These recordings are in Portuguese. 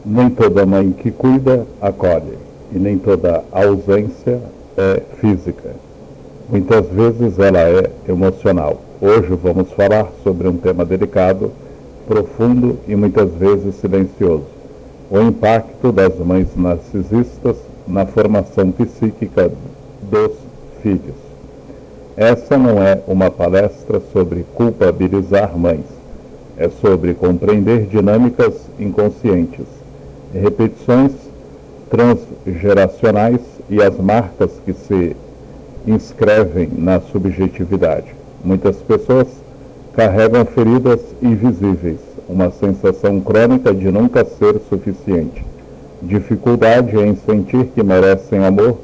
Nem toda mãe que cuida, acolhe, e nem toda ausência é física. Muitas vezes ela é emocional. Hoje vamos falar sobre um tema delicado, profundo e muitas vezes silencioso: o impacto das mães narcisistas na formação psíquica dos filhos. Essa não é uma palestra sobre culpabilizar mães. É sobre compreender dinâmicas inconscientes, repetições transgeracionais e as marcas que se inscrevem na subjetividade. Muitas pessoas carregam feridas invisíveis, uma sensação crônica de nunca ser suficiente, dificuldade em sentir que merecem amor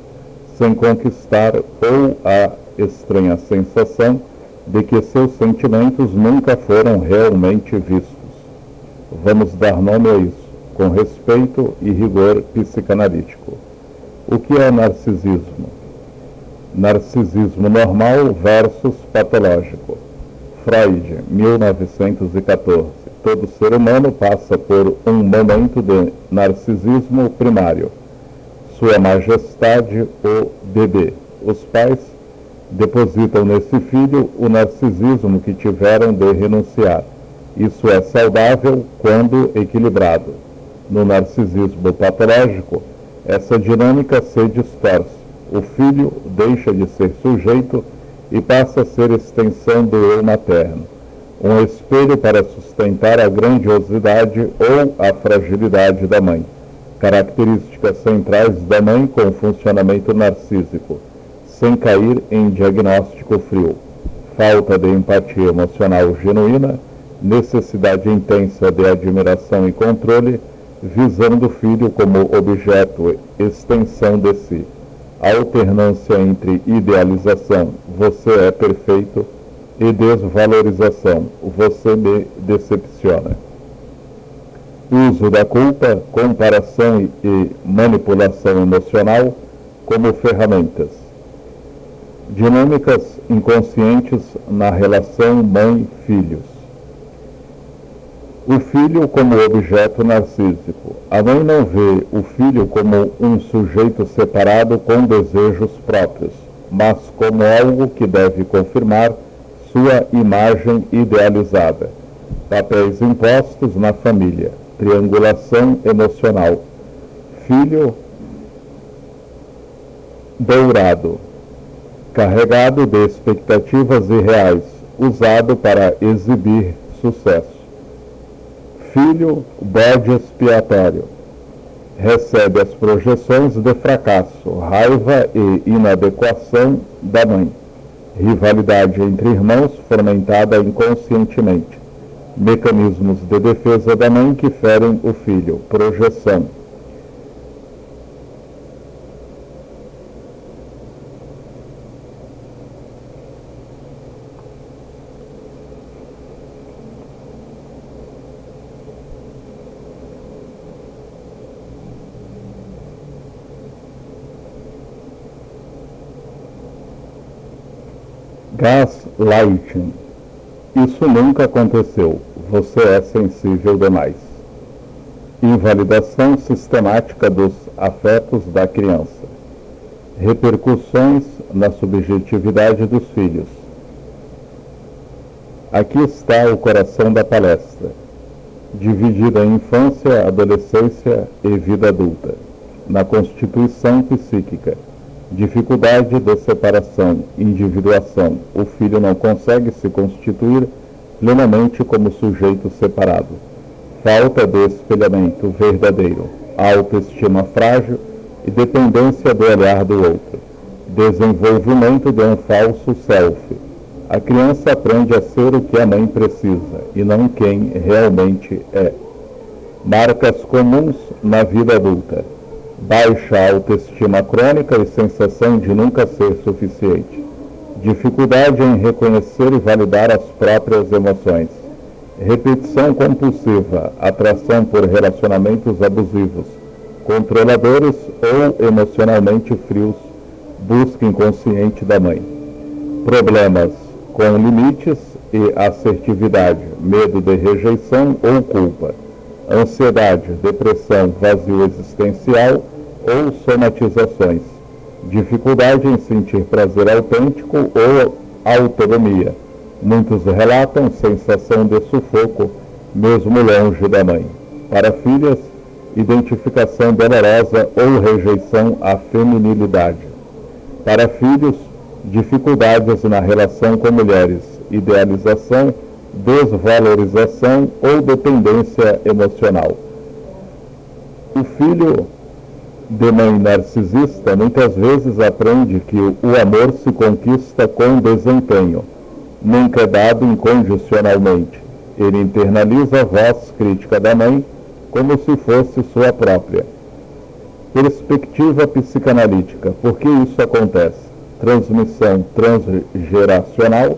sem conquistar, ou a estranha sensação de que seus sentimentos nunca foram realmente vistos. Vamos dar nome a isso, com respeito e rigor psicanalítico. O que é narcisismo? Narcisismo normal versus patológico. Freud, 1914. Todo ser humano passa por um momento de narcisismo primário. Sua Majestade, o bebê. Os pais depositam nesse filho o narcisismo que tiveram de renunciar. Isso é saudável quando equilibrado. No narcisismo patológico, essa dinâmica se distorce. O filho deixa de ser sujeito e passa a ser extensão do eu materno, um espelho para sustentar a grandiosidade ou a fragilidade da mãe, características centrais da mãe com funcionamento narcísico, sem cair em diagnóstico frio: falta de empatia emocional genuína, necessidade intensa de admiração e controle, visão do filho como objeto, extensão de si, alternância entre idealização, você é perfeito, e desvalorização, você me decepciona. Uso da culpa, comparação e manipulação emocional como ferramentas. Dinâmicas inconscientes na relação mãe-filhos. O filho como objeto narcísico. A mãe não vê o filho como um sujeito separado com desejos próprios, mas como algo que deve confirmar sua imagem idealizada. Papéis impostos na família. Triangulação emocional. Filho dourado, carregado de expectativas irreais, usado para exibir sucesso. Filho bode expiatório, recebe as projeções de fracasso, raiva e inadequação da mãe. Rivalidade entre irmãos fomentada inconscientemente. Mecanismos de defesa da mãe que ferem o filho. Projeção. Gaslighting. Isso nunca aconteceu. Você é sensível demais. Invalidação sistemática dos afetos da criança. Repercussões na subjetividade dos filhos. Aqui está o coração da palestra, dividida em infância, adolescência e vida adulta. Na constituição psíquica. Dificuldade de separação, individuação. O filho não consegue se constituir plenamente como sujeito separado. Falta de espelhamento verdadeiro. Autoestima frágil e dependência do olhar do outro. Desenvolvimento de um falso self. A criança aprende a ser o que a mãe precisa e não quem realmente é. Marcas comuns na vida adulta. Baixa autoestima crônica e sensação de nunca ser suficiente. Dificuldade em reconhecer e validar as próprias emoções. Repetição compulsiva, atração por relacionamentos abusivos, controladores ou emocionalmente frios, busca inconsciente da mãe. Problemas com limites e assertividade, medo de rejeição ou culpa. ansiedade, depressão, vazio existencial ou somatizações, dificuldade em sentir prazer autêntico ou autonomia. Muitos relatam sensação de sufoco, mesmo longe da mãe. Para filhas, identificação dolorosa ou rejeição à feminilidade. Para filhos, dificuldades na relação com mulheres, idealização, desvalorização ou dependência emocional. O filho de mãe narcisista muitas vezes aprende que o amor se conquista com desempenho, nunca é dado incondicionalmente. Ele internaliza a voz crítica da mãe como se fosse sua própria. Perspectiva psicanalítica. Por que isso acontece? Transmissão transgeracional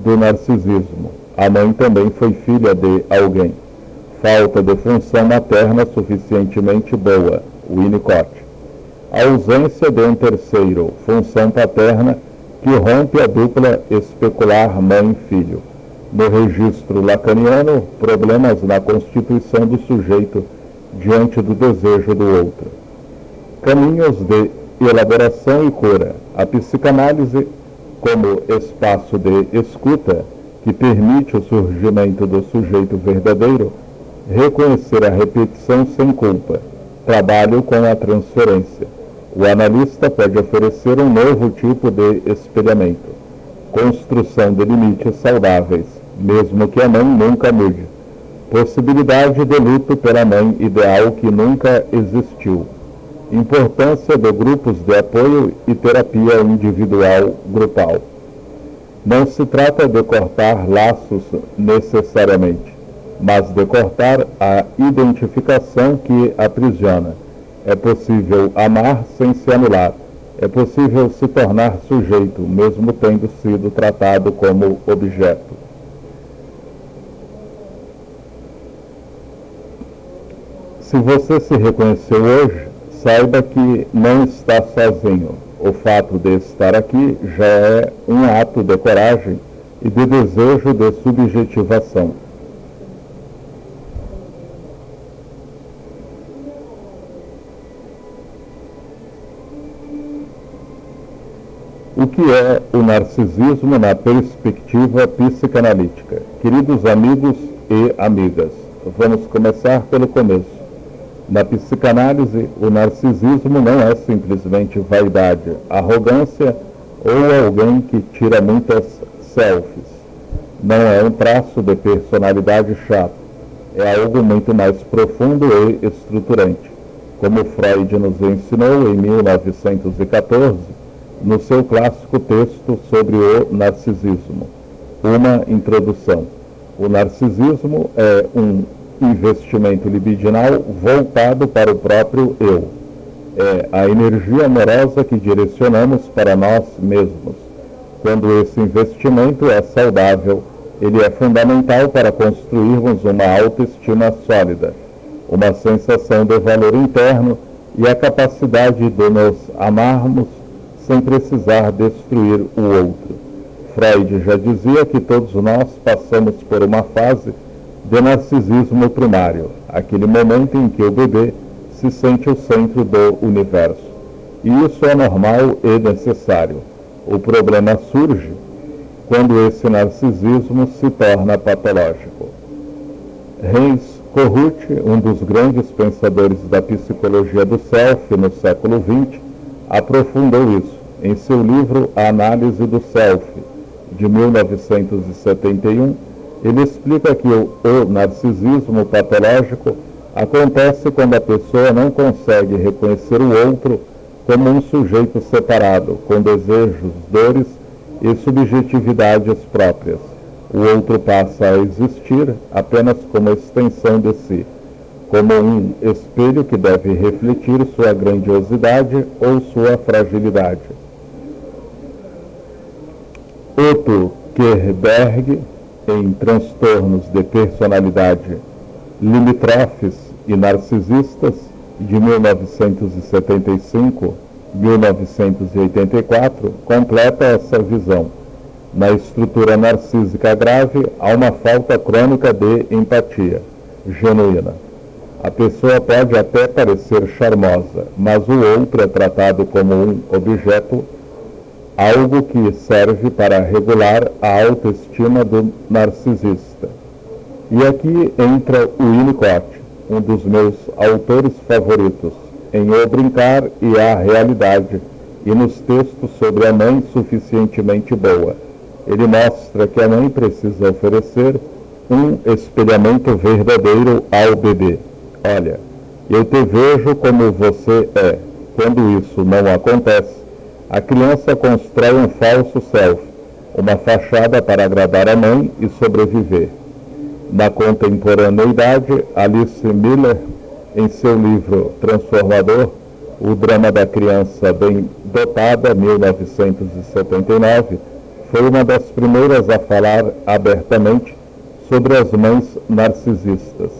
do narcisismo. A mãe também foi filha de alguém. Falta de função materna suficientemente boa. Winnicott. A ausência de um terceiro, função paterna, que rompe a dupla especular mãe-filho. No registro lacaniano, problemas na constituição do sujeito diante do desejo do outro. Caminhos de elaboração e cura. A psicanálise, como espaço de escuta, que permite o surgimento do sujeito verdadeiro, reconhecer a repetição sem culpa, trabalho com a transferência. O analista pode oferecer um novo tipo de espelhamento, construção de limites saudáveis, mesmo que a mãe nunca mude, possibilidade de luto pela mãe ideal que nunca existiu, importância de grupos de apoio e terapia individual grupal. Não se trata de cortar laços necessariamente, mas de cortar a identificação que aprisiona. É possível amar sem se anular. É possível se tornar sujeito, mesmo tendo sido tratado como objeto. Se você se reconheceu hoje, saiba que não está sozinho. O fato de estar aqui já é um ato de coragem e de desejo de subjetivação. O que é o narcisismo na perspectiva psicanalítica? Queridos amigos e amigas, vamos começar pelo começo. Na psicanálise, o narcisismo não é simplesmente vaidade, arrogância ou alguém que tira muitas selfies. Não é um traço de personalidade chato. É algo muito mais profundo e estruturante. Como Freud nos ensinou em 1914, no seu clássico texto sobre o narcisismo, uma introdução. O narcisismo é um investimento libidinal voltado para o próprio eu. É a energia amorosa que direcionamos para nós mesmos. Quando esse investimento é saudável, ele é fundamental para construirmos uma autoestima sólida, uma sensação de valor interno e a capacidade de nos amarmos sem precisar destruir o outro. Freud já dizia que todos nós passamos por uma fase de narcisismo primário, aquele momento em que o bebê se sente o centro do universo. E isso é normal e necessário. O problema surge quando esse narcisismo se torna patológico. Heinz Kohut, um dos grandes pensadores da psicologia do self no século XX, aprofundou isso em seu livro A Análise do Self, de 1971. Ele explica que o narcisismo patológico acontece quando a pessoa não consegue reconhecer o outro como um sujeito separado, com desejos, dores e subjetividades próprias. O outro passa a existir apenas como extensão de si, como um espelho que deve refletir sua grandiosidade ou sua fragilidade. Otto Kernberg, em Transtornos de Personalidade Limítrofes e Narcisistas, de 1975-1984, completa essa visão. Na estrutura narcísica grave, há uma falta crônica de empatia genuína. A pessoa pode até parecer charmosa, mas o outro é tratado como um objeto, algo que serve para regular a autoestima do narcisista. E aqui entra o Winnicott, um dos meus autores favoritos, em O Brincar e a Realidade, e nos textos sobre a mãe suficientemente boa. Ele mostra que a mãe precisa oferecer um espelhamento verdadeiro ao bebê. Olha, eu te vejo como você é. Quando isso não acontece, a criança constrói um falso self, uma fachada para agradar a mãe e sobreviver. Na contemporaneidade, Alice Miller, em seu livro Transformador, O Drama da Criança Bem Dotada, 1979, foi uma das primeiras a falar abertamente sobre as mães narcisistas.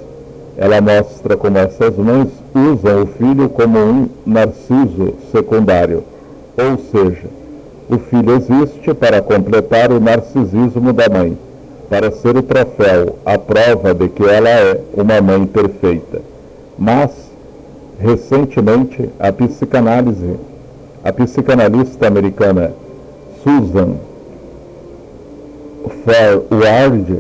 Ela mostra como essas mães usam o filho como um narciso secundário, ou seja, o filho existe para completar o narcisismo da mãe, para ser o troféu, a prova de que ela é uma mãe perfeita. Mas, recentemente, a psicanalista americana Susan Forward,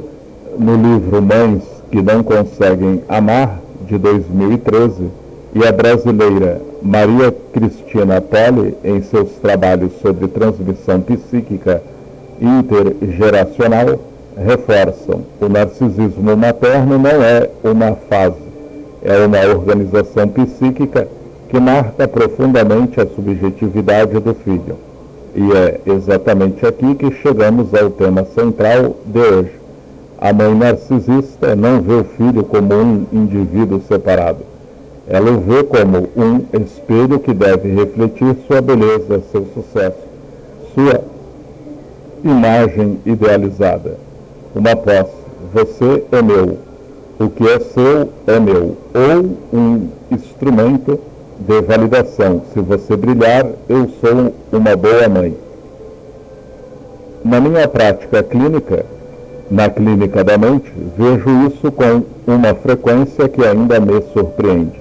no livro Mães que Não Conseguem Amar, de 2013, e a brasileira Maria Cristina Poli, em seus trabalhos sobre transmissão psíquica intergeracional, reforçam: o narcisismo materno não é uma fase, é uma organização psíquica que marca profundamente a subjetividade do filho. E é exatamente aqui que chegamos ao tema central de hoje. A mãe narcisista não vê o filho como um indivíduo separado. Ela o vê como um espelho que deve refletir sua beleza, seu sucesso, sua imagem idealizada. Uma posse: você é meu, o que é seu é meu, ou um instrumento de validação: se você brilhar, eu sou uma boa mãe. Na minha prática clínica, na clínica da mente, vejo isso com uma frequência que ainda me surpreende.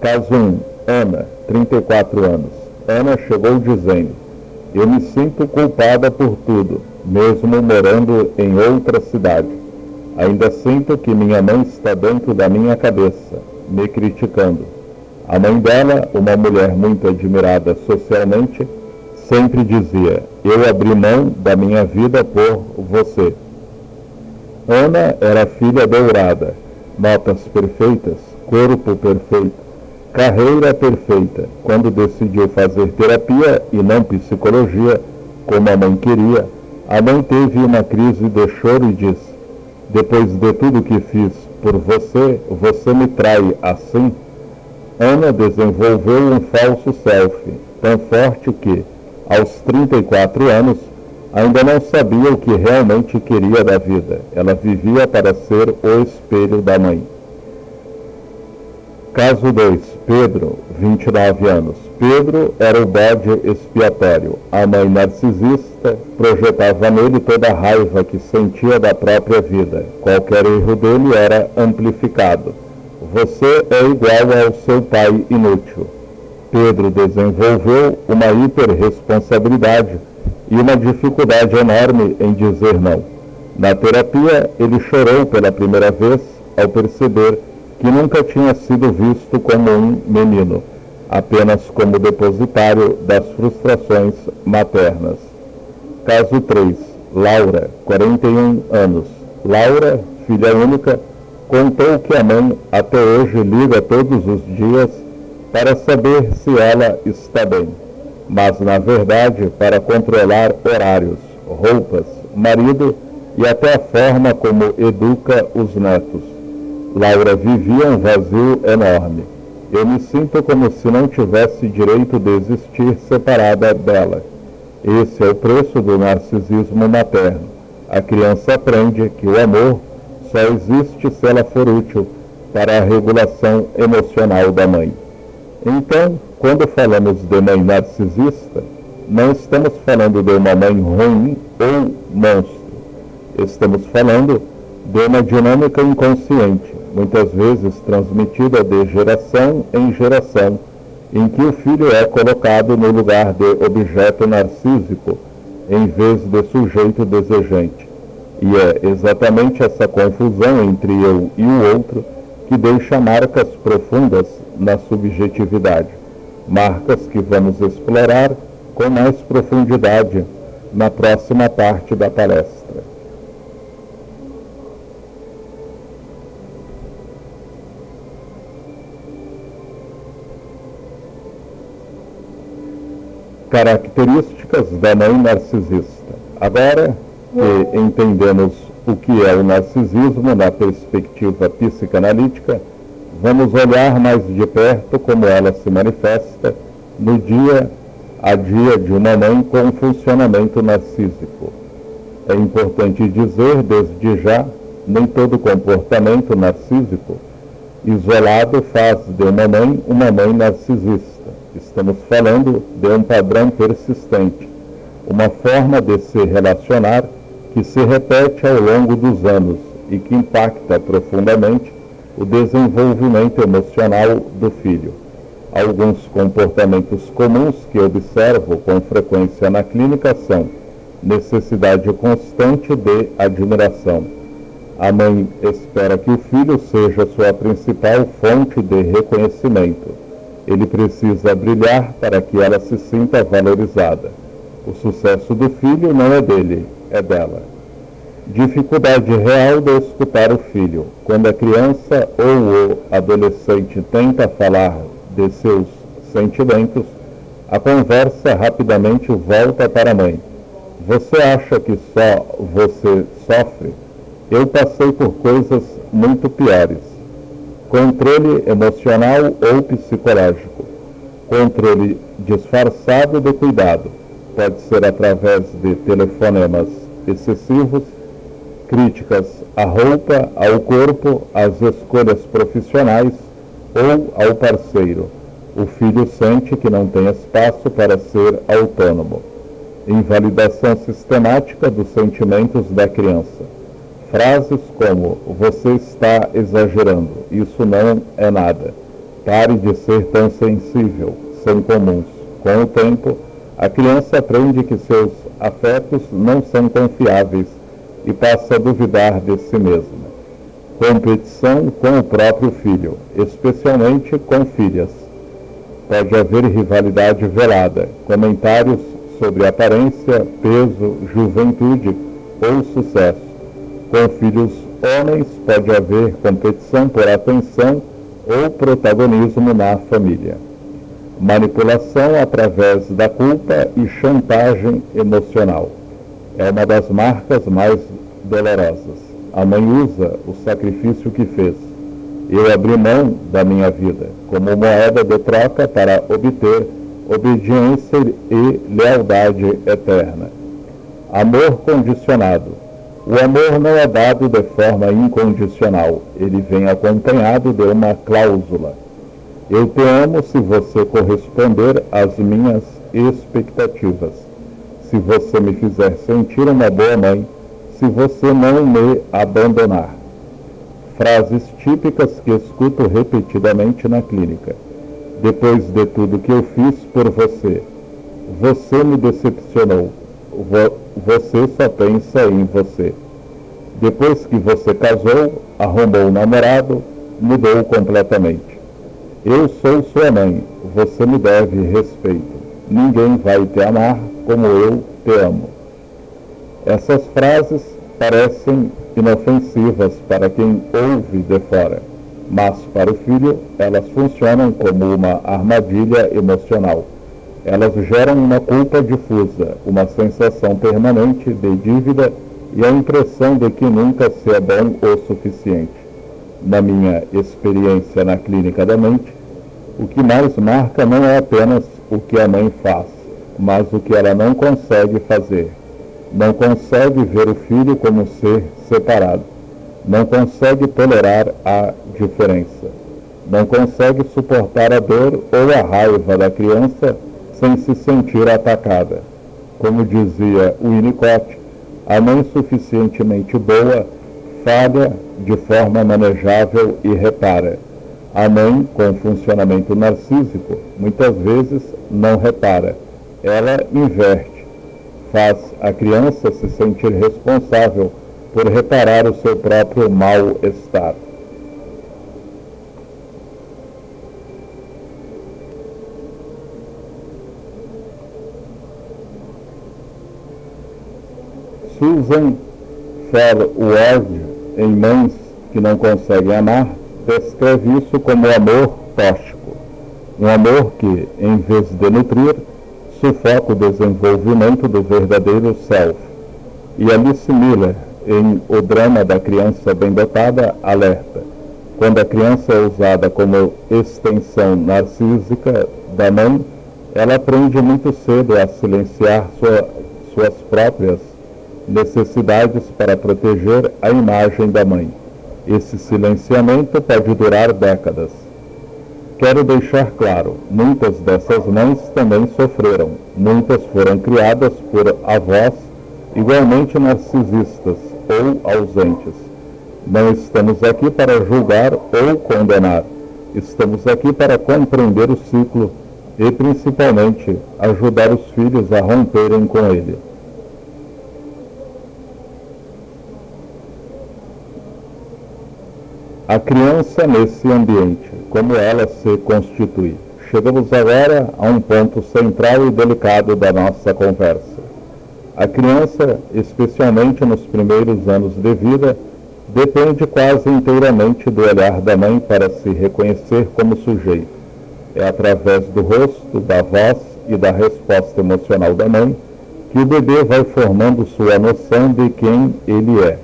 Caso 1, Ana, 34 anos. Ana chegou dizendo: eu me sinto culpada por tudo, mesmo morando em outra cidade. Ainda sinto que minha mãe está dentro da minha cabeça, me criticando. A mãe dela, uma mulher muito admirada socialmente, sempre dizia: eu abri mão da minha vida por você. Ana era filha dourada, notas perfeitas, corpo perfeito, carreira perfeita. Quando decidiu fazer terapia e não psicologia, como a mãe queria, a mãe teve uma crise de choro e disse: depois de tudo que fiz por você, você me trai assim? Ana desenvolveu um falso self, tão forte que, aos 34 anos, ainda não sabia o que realmente queria da vida. Ela vivia para ser o espelho da mãe. Caso 2. Pedro, 29 anos. Pedro era o bode expiatório. A mãe narcisista projetava nele toda a raiva que sentia da própria vida. Qualquer erro dele era amplificado. Você é igual ao seu pai inútil. Pedro desenvolveu uma hiperresponsabilidade e uma dificuldade enorme em dizer não. Na terapia, ele chorou pela primeira vez ao perceber que nunca tinha sido visto como um menino, apenas como depositário das frustrações maternas. Caso 3. Laura, 41 anos. Laura, filha única, contou que a mãe até hoje liga todos os dias para saber se ela está bem, mas na verdade para controlar horários, roupas, marido e até a forma como educa os netos. Laura vivia um vazio enorme. Eu me sinto como se não tivesse direito de existir separada dela. Esse é o preço do narcisismo materno. A criança aprende que o amor só existe se ela for útil para a regulação emocional da mãe. Então, quando falamos de mãe narcisista, não estamos falando de uma mãe ruim ou monstro. Estamos falando de uma dinâmica inconsciente, muitas vezes transmitida de geração em geração, em que o filho é colocado no lugar de objeto narcísico, em vez de sujeito desejante. E é exatamente essa confusão entre eu e o outro que deixa marcas profundas na subjetividade, marcas que vamos explorar com mais profundidade na próxima parte da palestra. Características da mãe narcisista. Agora que entendemos o que é o narcisismo na perspectiva psicanalítica, vamos olhar mais de perto como ela se manifesta no dia a dia de uma mãe com funcionamento narcísico. É importante dizer, desde já, nem todo comportamento narcísico isolado faz de uma mãe narcisista. Estamos falando de um padrão persistente, uma forma de se relacionar que se repete ao longo dos anos e que impacta profundamente o desenvolvimento emocional do filho. Alguns comportamentos comuns que observo com frequência na clínica são necessidade constante de admiração. A mãe espera que o filho seja sua principal fonte de reconhecimento. Ele precisa brilhar para que ela se sinta valorizada. O sucesso do filho não é dele, é dela. Dificuldade real de escutar o filho. Quando a criança ou o adolescente tenta falar de seus sentimentos, a conversa rapidamente volta para a mãe. Você acha que só você sofre? Eu passei por coisas muito piores. Controle emocional ou psicológico. Controle disfarçado de cuidado. Pode ser através de telefonemas excessivos, críticas à roupa, ao corpo, às escolhas profissionais ou ao parceiro. O filho sente que não tem espaço para ser autônomo. Invalidação sistemática dos sentimentos da criança. Frases como, você está exagerando, isso não é nada, pare de ser tão sensível, são comuns. Com o tempo, a criança aprende que seus afetos não são confiáveis e passa a duvidar de si mesma. Competição com o próprio filho, especialmente com filhas. Pode haver rivalidade velada, comentários sobre aparência, peso, juventude ou sucesso. Com filhos homens pode haver competição por atenção ou protagonismo na família. Manipulação através da culpa e chantagem emocional. É uma das marcas mais dolorosas. A mãe usa o sacrifício que fez. Eu abri mão da minha vida como moeda de troca para obter obediência e lealdade eterna. Amor condicionado. O amor não é dado de forma incondicional, ele vem acompanhado de uma cláusula. Eu te amo se você corresponder às minhas expectativas, se você me fizer sentir uma boa mãe, se você não me abandonar. Frases típicas que escuto repetidamente na clínica. Depois de tudo que eu fiz por você, você me decepcionou. Você só pensa em você. Depois que você casou, arrumou um namorado, mudou completamente. Eu sou sua mãe, você me deve respeito. Ninguém vai te amar como eu te amo. Essas frases parecem inofensivas para quem ouve de fora, mas para o filho elas funcionam como uma armadilha emocional. Elas geram uma culpa difusa, uma sensação permanente de dívida e a impressão de que nunca se é bom o suficiente. Na minha experiência na clínica da mente, o que mais marca não é apenas o que a mãe faz, mas o que ela não consegue fazer. Não consegue ver o filho como ser separado. Não consegue tolerar a diferença. Não consegue suportar a dor ou a raiva da criança sem se sentir atacada. Como dizia Winnicott, a mãe suficientemente boa falha de forma manejável e repara. A mãe, com funcionamento narcísico, muitas vezes não repara. Ela inverte, faz a criança se sentir responsável por reparar o seu próprio mal-estar. Susan Fairward, em Mães que Não Conseguem Amar, descreve isso como amor tóxico. Um amor que, em vez de nutrir, sufoca o desenvolvimento do verdadeiro self. E Alice Miller, em O Drama da Criança Bem Dotada, alerta: quando a criança é usada como extensão narcísica da mãe, ela aprende muito cedo a silenciar suas próprias necessidades para proteger a imagem da mãe. Esse silenciamento pode durar décadas. Quero deixar claro, muitas dessas mães também sofreram. Muitas foram criadas por avós igualmente narcisistas ou ausentes. Não estamos aqui para julgar ou condenar. Estamos aqui para compreender o ciclo e, principalmente, ajudar os filhos a romperem com ele. A criança nesse ambiente, como ela se constitui. Chegamos agora a um ponto central e delicado da nossa conversa. A criança, especialmente nos primeiros anos de vida, depende quase inteiramente do olhar da mãe para se reconhecer como sujeito. É através do rosto, da voz e da resposta emocional da mãe que o bebê vai formando sua noção de quem ele é.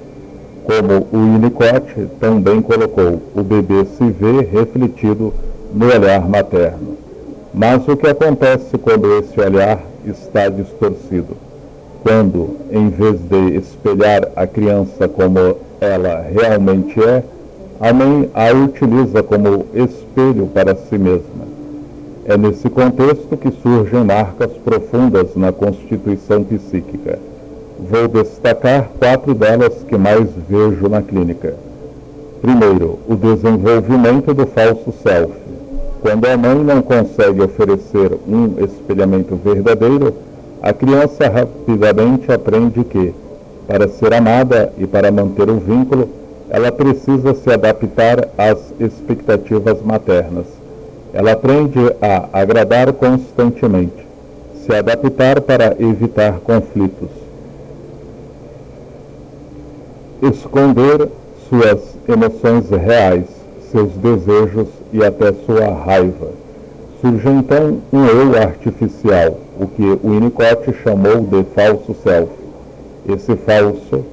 Como o Winnicott também colocou, o bebê se vê refletido no olhar materno. Mas o que acontece quando esse olhar está distorcido? Quando, em vez de espelhar a criança como ela realmente é, a mãe a utiliza como espelho para si mesma. É nesse contexto que surgem marcas profundas na constituição psíquica. Vou destacar 4 delas que mais vejo na clínica. Primeiro, o desenvolvimento do falso self. Quando a mãe não consegue oferecer um espelhamento verdadeiro, a criança rapidamente aprende que, para ser amada e para manter o vínculo, ela precisa se adaptar às expectativas maternas. Ela aprende a agradar constantemente, se adaptar para evitar conflitos, esconder suas emoções reais, seus desejos e até sua raiva. Surge então um eu artificial, o que o Winnicott chamou de falso self. Esse falso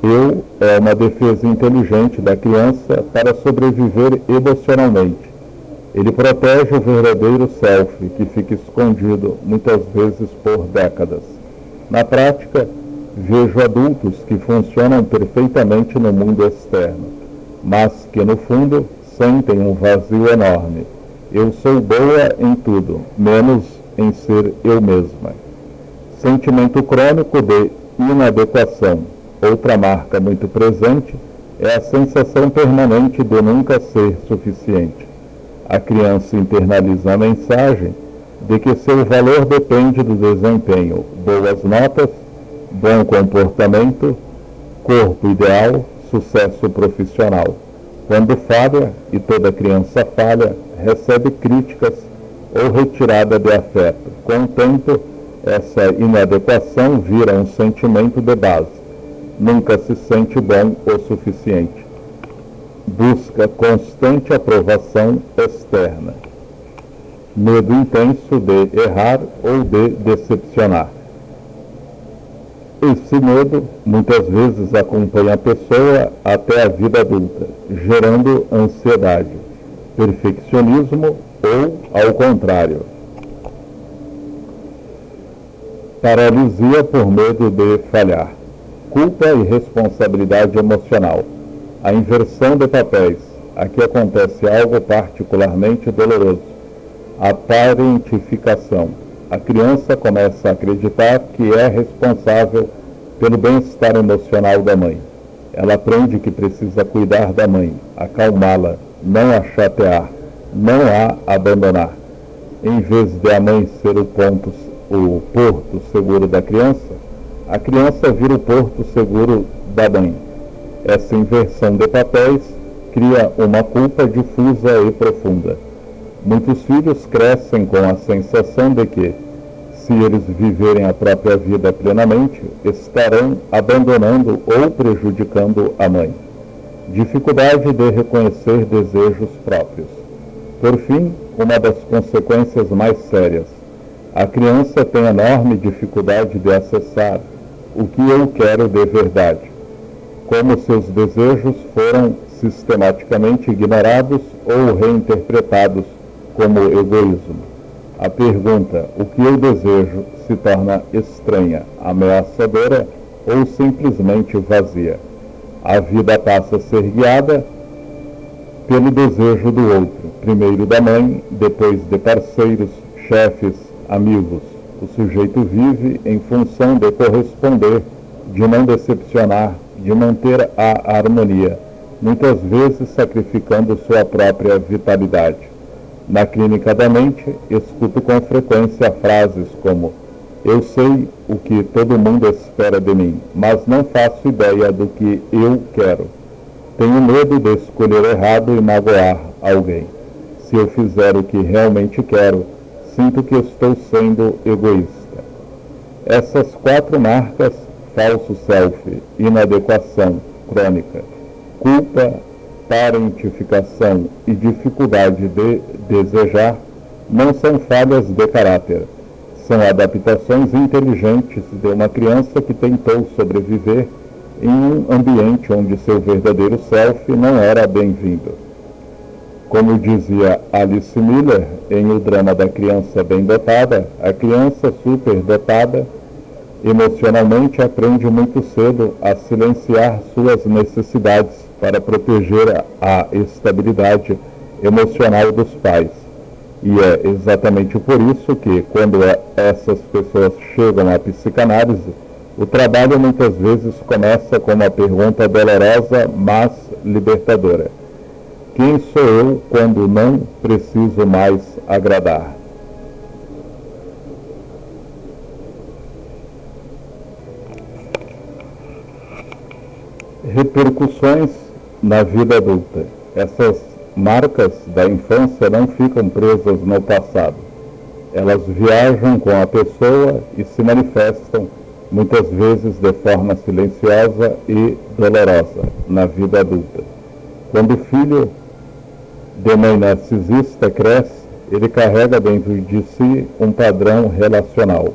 eu é uma defesa inteligente da criança para sobreviver emocionalmente. Ele protege o verdadeiro self, que fica escondido muitas vezes por décadas. Na prática, vejo adultos que funcionam perfeitamente no mundo externo, mas que no fundo sentem um vazio enorme. Eu sou boa em tudo, menos em ser eu mesma. Sentimento crônico de inadequação. Outra marca muito presente é a sensação permanente de nunca ser suficiente. A criança internaliza a mensagem de que seu valor depende do desempenho, boas notas, bom comportamento, corpo ideal, sucesso profissional. Quando falha, e toda criança falha, recebe críticas ou retirada de afeto. Com o tempo, essa inadequação vira um sentimento de base. Nunca se sente bom o suficiente. Busca constante aprovação externa. Medo intenso de errar ou de decepcionar. Esse medo muitas vezes acompanha a pessoa até a vida adulta, gerando ansiedade, perfeccionismo ou, ao contrário, paralisia por medo de falhar, culpa e responsabilidade emocional, a inversão de papéis. Aqui acontece algo particularmente doloroso, a parentificação. A criança começa a acreditar que é responsável pelo bem-estar emocional da mãe. Ela aprende que precisa cuidar da mãe, acalmá-la, não a chatear, não a abandonar. Em vez de a mãe ser o porto seguro da criança, a criança vira o porto seguro da mãe. Essa inversão de papéis cria uma culpa difusa e profunda. Muitos filhos crescem com a sensação de que, se eles viverem a própria vida plenamente, estarão abandonando ou prejudicando a mãe. Dificuldade de reconhecer desejos próprios. Por fim, uma das consequências mais sérias. A criança tem enorme dificuldade de acessar o que eu quero de verdade, como seus desejos foram sistematicamente ignorados ou reinterpretados como egoísmo. A pergunta, o que eu desejo, se torna estranha, ameaçadora ou simplesmente vazia. A vida passa a ser guiada pelo desejo do outro, primeiro da mãe, depois de parceiros, chefes, amigos. O sujeito vive em função de corresponder, de não decepcionar, de manter a harmonia, muitas vezes sacrificando sua própria vitalidade. Na clínica da mente, escuto com frequência frases como: eu sei o que todo mundo espera de mim, mas não faço ideia do que eu quero. Tenho medo de escolher errado e magoar alguém. Se eu fizer o que realmente quero, sinto que estou sendo egoísta. Essas 4 marcas, falso self, inadequação crônica, culpa, parentificação e dificuldade de desejar, não são falhas de caráter. São adaptações inteligentes de uma criança que tentou sobreviver em um ambiente onde seu verdadeiro self não era bem-vindo. Como dizia Alice Miller em O Drama da Criança Bem Dotada, a criança superdotada emocionalmente aprende muito cedo a silenciar suas necessidades para proteger a estabilidade emocional dos pais. E é exatamente por isso que, quando essas pessoas chegam à psicanálise, o trabalho muitas vezes começa com uma pergunta dolorosa, mas libertadora. Quem sou eu quando não preciso mais agradar? Repercussões na vida adulta. Essas marcas da infância não ficam presas no passado. Elas viajam com a pessoa e se manifestam, muitas vezes de forma silenciosa e dolorosa, na vida adulta. Quando o filho de mãe narcisista cresce, ele carrega dentro de si um padrão relacional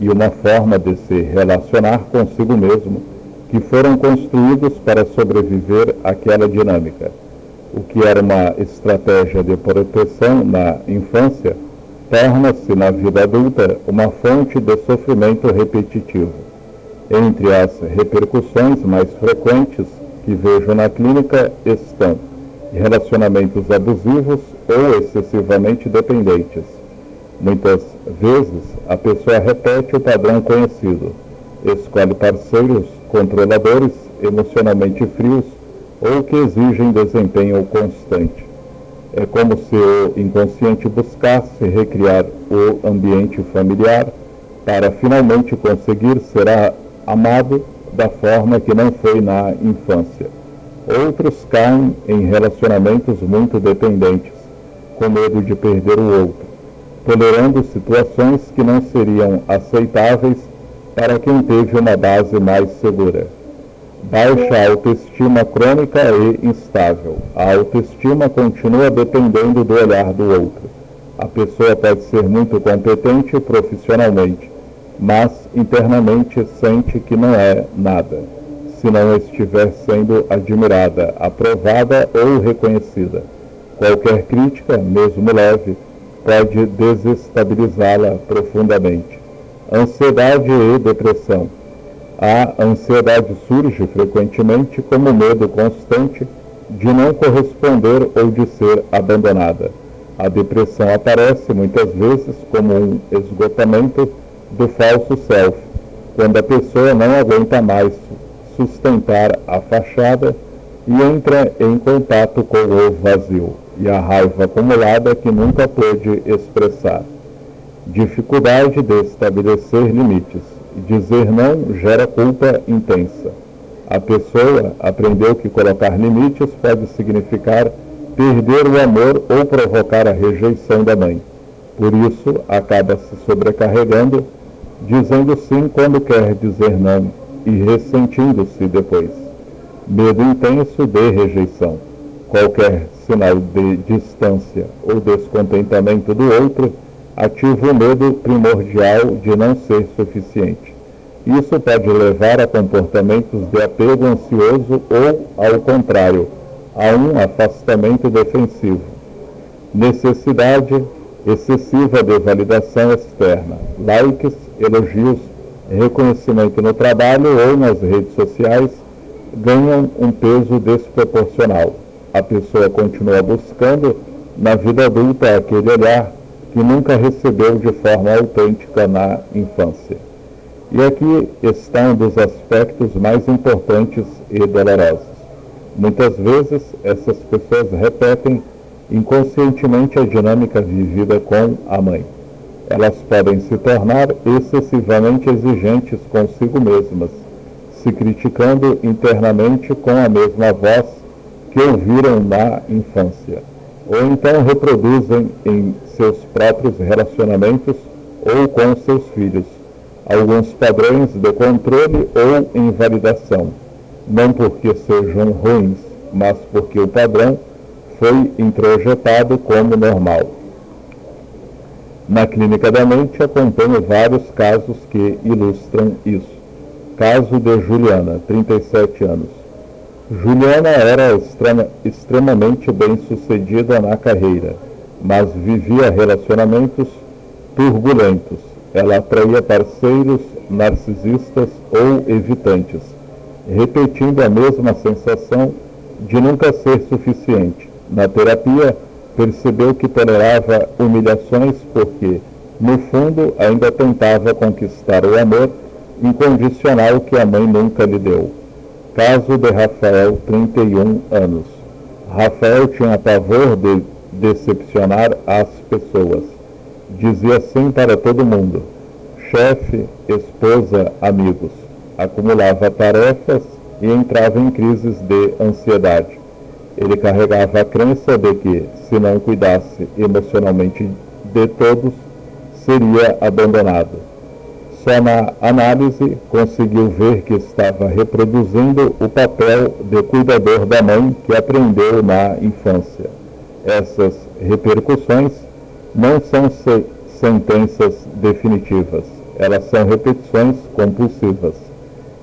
e uma forma de se relacionar consigo mesmo que foram construídos para sobreviver àquela dinâmica. O que era uma estratégia de proteção na infância torna-se na vida adulta uma fonte de sofrimento repetitivo. Entre as repercussões mais frequentes que vejo na clínica estão relacionamentos abusivos ou excessivamente dependentes. Muitas vezes a pessoa repete o padrão conhecido, escolhe parceiros controladores, emocionalmente frios ou que exigem desempenho constante. É como se o inconsciente buscasse recriar o ambiente familiar para finalmente conseguir ser amado da forma que não foi na infância. Outros caem em relacionamentos muito dependentes, com medo de perder o outro, tolerando situações que não seriam aceitáveis para quem teve uma base mais segura. Baixa autoestima crônica e instável. A autoestima continua dependendo do olhar do outro. A pessoa pode ser muito competente profissionalmente, mas internamente sente que não é nada, se não estiver sendo admirada, aprovada ou reconhecida. Qualquer crítica, mesmo leve, pode desestabilizá-la profundamente. Ansiedade e depressão. A ansiedade surge frequentemente como medo constante de não corresponder ou de ser abandonada. A depressão aparece muitas vezes como um esgotamento do falso self, quando a pessoa não aguenta mais sustentar a fachada e entra em contato com o vazio e a raiva acumulada que nunca pôde expressar. Dificuldade de estabelecer limites. Dizer não gera culpa intensa. A pessoa aprendeu que colocar limites pode significar perder o amor ou provocar a rejeição da mãe. Por isso, acaba se sobrecarregando, dizendo sim quando quer dizer não e ressentindo-se depois. Medo intenso de rejeição. Qualquer sinal de distância ou descontentamento do outro ativa o medo primordial de não ser suficiente. Isso pode levar a comportamentos de apego ansioso ou, ao contrário, a um afastamento defensivo. Necessidade excessiva de validação externa, likes, elogios, reconhecimento no trabalho ou nas redes sociais ganham um peso desproporcional. A pessoa continua buscando na vida adulta aquele olhar que nunca recebeu de forma autêntica na infância. E aqui está um dos aspectos mais importantes e dolorosos. Muitas vezes essas pessoas repetem inconscientemente a dinâmica vivida com a mãe. Elas podem se tornar excessivamente exigentes consigo mesmas, se criticando internamente com a mesma voz que ouviram na infância, ou então reproduzem em seus próprios relacionamentos ou com seus filhos alguns padrões de controle ou invalidação, não porque sejam ruins, mas porque o padrão foi introjetado como normal. Na clínica da mente acompanho vários casos que ilustram isso. Caso de Juliana, 37 anos. Juliana era extremamente bem-sucedida na carreira, mas vivia relacionamentos turbulentos. Ela atraía parceiros narcisistas ou evitantes, repetindo a mesma sensação de nunca ser suficiente. Na terapia, percebeu que tolerava humilhações porque, no fundo, ainda tentava conquistar o amor incondicional que a mãe nunca lhe deu. Caso de Rafael, 31 anos. Rafael tinha pavor de decepcionar as pessoas. Dizia sim para todo mundo. Chefe, esposa, amigos. Acumulava tarefas e entrava em crises de ansiedade. Ele carregava a crença de que, se não cuidasse emocionalmente de todos, seria abandonado. Só na análise conseguiu ver que estava reproduzindo o papel de cuidador da mãe que aprendeu na infância. Essas repercussões não são sentenças definitivas, elas são repetições compulsivas,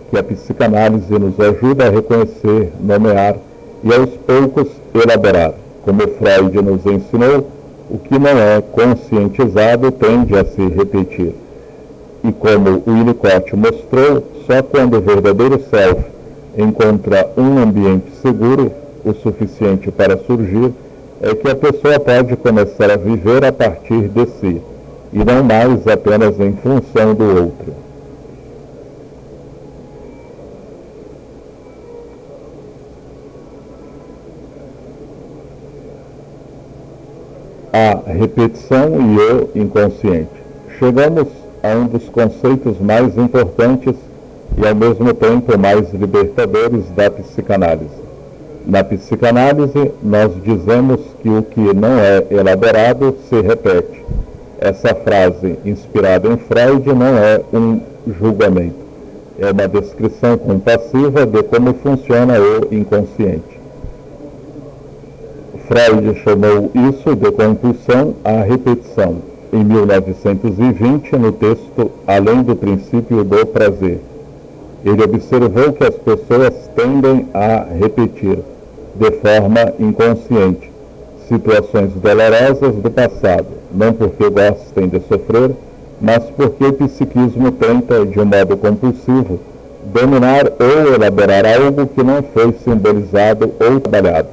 que a psicanálise nos ajuda a reconhecer, nomear e aos poucos elaborar. Como Freud nos ensinou, o que não é conscientizado tende a se repetir. E como o Winnicott mostrou, só quando o verdadeiro self encontra um ambiente seguro, o suficiente para surgir, é que a pessoa pode começar a viver a partir de si, e não mais apenas em função do outro. A repetição e o inconsciente. Chegamos a um dos conceitos mais importantes e ao mesmo tempo mais libertadores da psicanálise. Na psicanálise, nós dizemos que o que não é elaborado se repete. Essa frase, inspirada em Freud, não é um julgamento. É uma descrição compassiva de como funciona o inconsciente. Freud chamou isso de compulsão à repetição, em 1920, no texto Além do Princípio do Prazer. Ele observou que as pessoas tendem a repetir, de forma inconsciente, situações dolorosas do passado, não porque gostem de sofrer, mas porque o psiquismo tenta, de um modo compulsivo, dominar ou elaborar algo que não foi simbolizado ou trabalhado.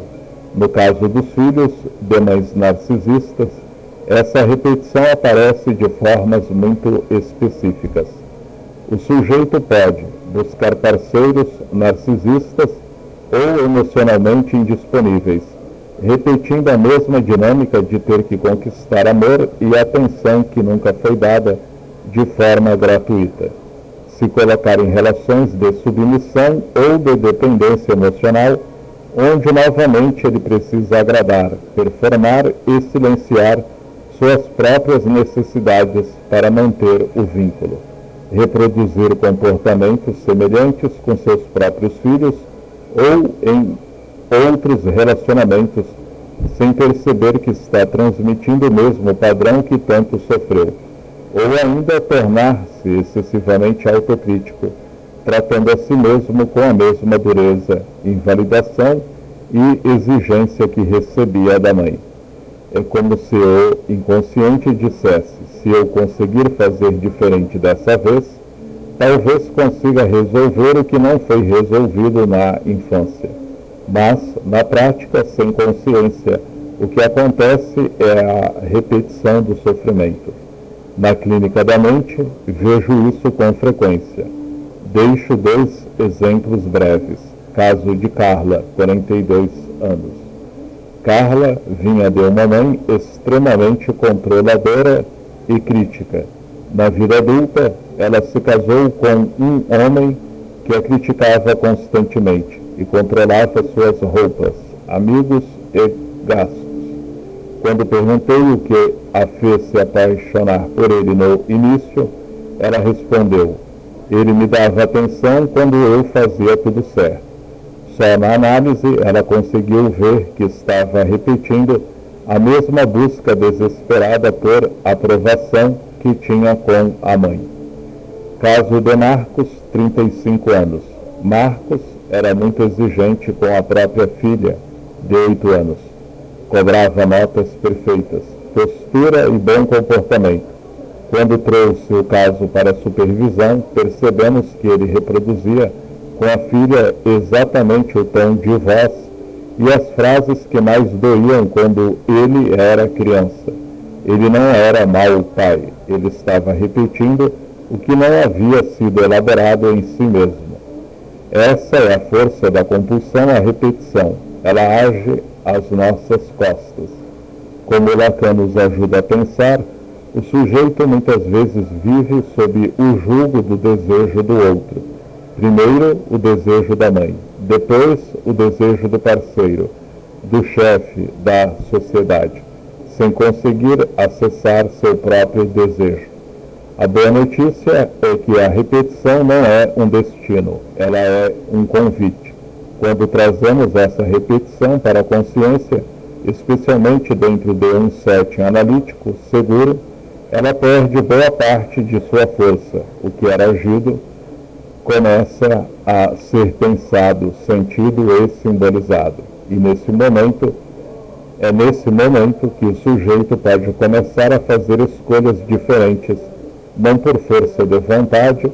No caso dos filhos de mães narcisistas, essa repetição aparece de formas muito específicas. O sujeito pode, buscar parceiros narcisistas ou emocionalmente indisponíveis, repetindo a mesma dinâmica de ter que conquistar amor e atenção que nunca foi dada de forma gratuita. Se colocar em relações de submissão ou de dependência emocional, onde novamente ele precisa agradar, performar e silenciar suas próprias necessidades para manter o vínculo, reproduzir comportamentos semelhantes com seus próprios filhos ou em outros relacionamentos, sem perceber que está transmitindo o mesmo padrão que tanto sofreu, ou ainda tornar-se excessivamente autocrítico, tratando a si mesmo com a mesma dureza, invalidação e exigência que recebia da mãe. É como se o inconsciente dissesse: se eu conseguir fazer diferente dessa vez, talvez consiga resolver o que não foi resolvido na infância. Mas, na prática, sem consciência, o que acontece é a repetição do sofrimento. Na clínica da mente, vejo isso com frequência. Deixo 2 exemplos breves. Caso de Carla, 42 anos. Carla vinha de uma mãe extremamente controladora e crítica. Na vida adulta, ela se casou com um homem que a criticava constantemente e controlava suas roupas, amigos e gastos. Quando perguntei o que a fez se apaixonar por ele no início, ela respondeu: ele me dava atenção quando eu fazia tudo certo. Só na análise ela conseguiu ver que estava repetindo a mesma busca desesperada por aprovação que tinha com a mãe. Caso de Marcos, 35 anos. Marcos era muito exigente com a própria filha, de 8 anos. Cobrava notas perfeitas, postura e bom comportamento. Quando trouxe o caso para a supervisão, percebemos que ele reproduzia com a filha exatamente o tom de voz e as frases que mais doíam quando ele era criança. Ele não era mau pai, ele estava repetindo o que não havia sido elaborado em si mesmo. Essa é a força da compulsão à repetição. Ela age às nossas costas. Como Lacan nos ajuda a pensar, o sujeito muitas vezes vive sob o jugo do desejo do outro. Primeiro, o desejo da mãe, depois, o desejo do parceiro, do chefe, da sociedade, sem conseguir acessar seu próprio desejo. A boa notícia é que a repetição não é um destino, ela é um convite. Quando trazemos essa repetição para a consciência, especialmente dentro de um setting analítico seguro, ela perde boa parte de sua força. O que era agido começa a ser pensado, sentido e simbolizado. E é nesse momento que o sujeito pode começar a fazer escolhas diferentes, não por força de vontade,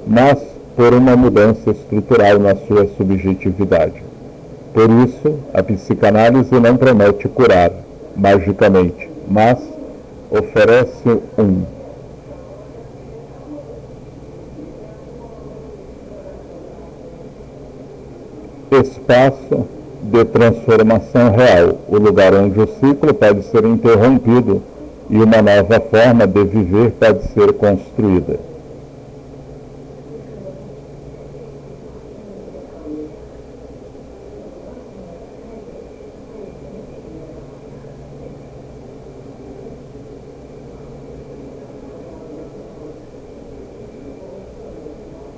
mas por uma mudança estrutural na sua subjetividade. Por isso, a psicanálise não promete curar magicamente, mas oferece um espaço de transformação real, o lugar onde o ciclo pode ser interrompido e uma nova forma de viver pode ser construída.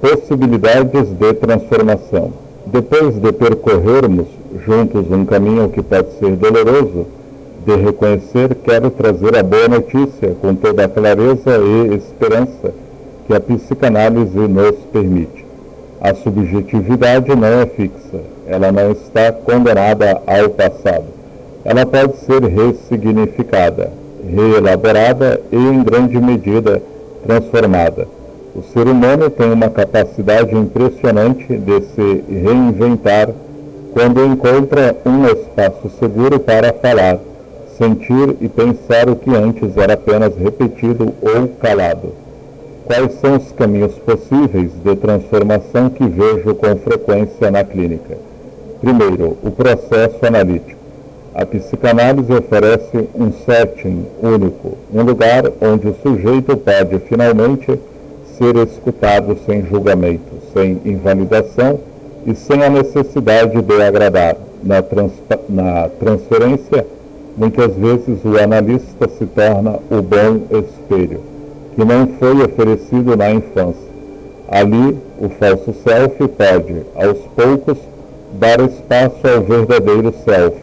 Possibilidades de transformação. Depois de percorrermos juntos um caminho que pode ser doloroso de reconhecer, quero trazer a boa notícia com toda a clareza e esperança que a psicanálise nos permite. A subjetividade não é fixa, ela não está condenada ao passado. Ela pode ser ressignificada, reelaborada e, em grande medida, transformada. O ser humano tem uma capacidade impressionante de se reinventar quando encontra um espaço seguro para falar, sentir e pensar o que antes era apenas repetido ou calado. Quais são os caminhos possíveis de transformação que vejo com frequência na clínica? Primeiro, o processo analítico. A psicanálise oferece um setting único, um lugar onde o sujeito pode finalmente ser escutado sem julgamento, sem invalidação e sem a necessidade de agradar. Na transferência, muitas vezes o analista se torna o bom espelho, que não foi oferecido na infância. Ali, o falso self pode, aos poucos, dar espaço ao verdadeiro self.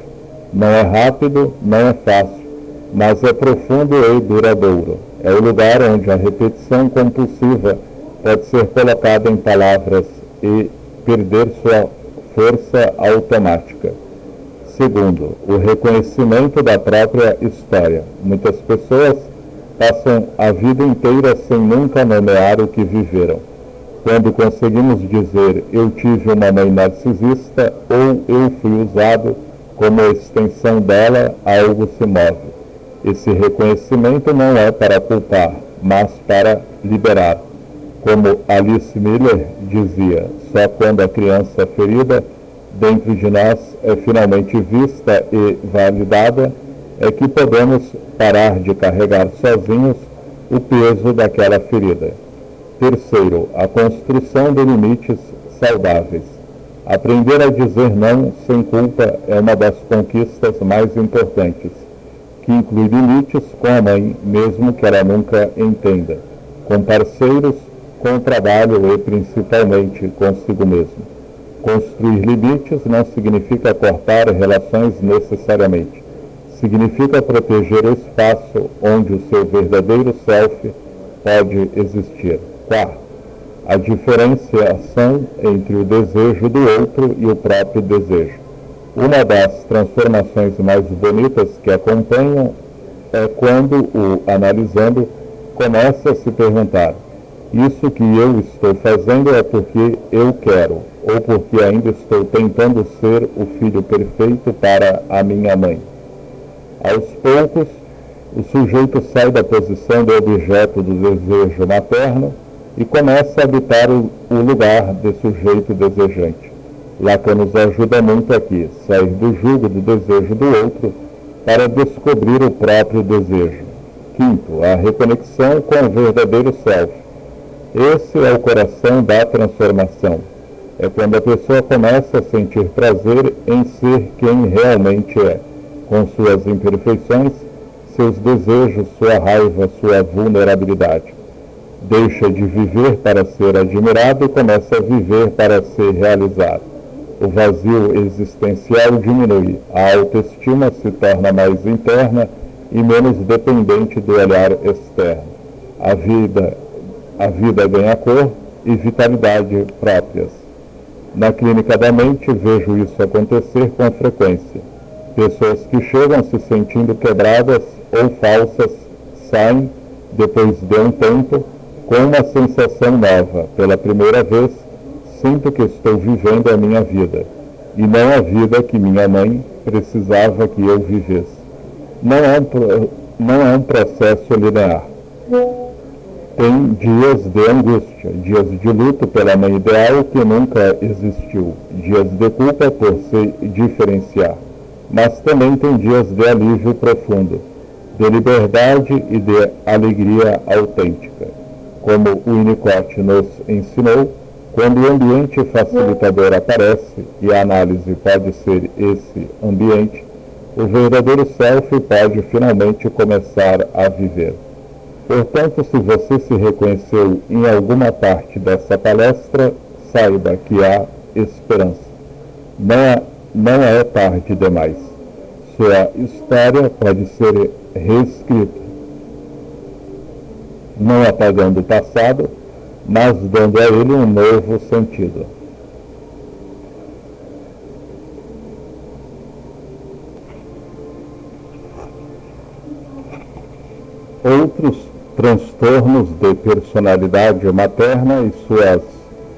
Não é rápido, não é fácil, mas é profundo e duradouro. É o lugar onde a repetição compulsiva pode ser colocada em palavras e perder sua força automática. Segundo, o reconhecimento da própria história. Muitas pessoas passam a vida inteira sem nunca nomear o que viveram. Quando conseguimos dizer eu tive uma mãe narcisista ou eu fui usado como extensão dela, algo se move. Esse reconhecimento não é para culpar, mas para liberar. Como Alice Miller dizia, só quando a criança ferida dentro de nós é finalmente vista e validada, é que podemos parar de carregar sozinhos o peso daquela ferida. Terceiro, a construção de limites saudáveis. Aprender a dizer não sem culpa é uma das conquistas mais importantes, que inclui limites com a mãe, mesmo que ela nunca entenda, com parceiros, com o trabalho e principalmente consigo mesmo. Construir limites não significa cortar relações necessariamente. Significa proteger o espaço onde o seu verdadeiro self pode existir. Quarto, a diferenciação entre o desejo do outro e o próprio desejo. Uma das transformações mais bonitas que acompanham é quando o analisando começa a se perguntar: isso que eu estou fazendo é porque eu quero, ou porque ainda estou tentando ser o filho perfeito para a minha mãe. Aos poucos, o sujeito sai da posição de objeto do desejo materno e começa a habitar o lugar de sujeito desejante. Lacan nos ajuda muito aqui, sair do jugo do desejo do outro para descobrir o próprio desejo. Quinto, a reconexão com o verdadeiro self. Esse é o coração da transformação. É quando a pessoa começa a sentir prazer em ser quem realmente é, com suas imperfeições, seus desejos, sua raiva, sua vulnerabilidade. Deixa de viver para ser admirado e começa a viver para ser realizado. O vazio existencial diminui, a autoestima se torna mais interna e menos dependente do olhar externo. A vida ganha cor e vitalidade próprias. Na clínica da mente, vejo isso acontecer com frequência. Pessoas que chegam se sentindo quebradas ou falsas saem, depois de um tempo, com uma sensação nova. Pela primeira vez, sinto que estou vivendo a minha vida, e não a vida que minha mãe precisava que eu vivesse. Não é um processo linear. Tem dias de angústia, dias de luto pela mãe ideal que nunca existiu, dias de culpa por se diferenciar, mas também tem dias de alívio profundo, de liberdade e de alegria autêntica. Como o Winnicott nos ensinou, quando o ambiente facilitador aparece, e a análise pode ser esse ambiente, o verdadeiro self pode finalmente começar a viver. Portanto, se você se reconheceu em alguma parte dessa palestra, saiba que há esperança. Não é tarde demais. Sua história pode ser reescrita, não apagando o passado, mas dando a ele um novo sentido. Outros transtornos de personalidade materna e suas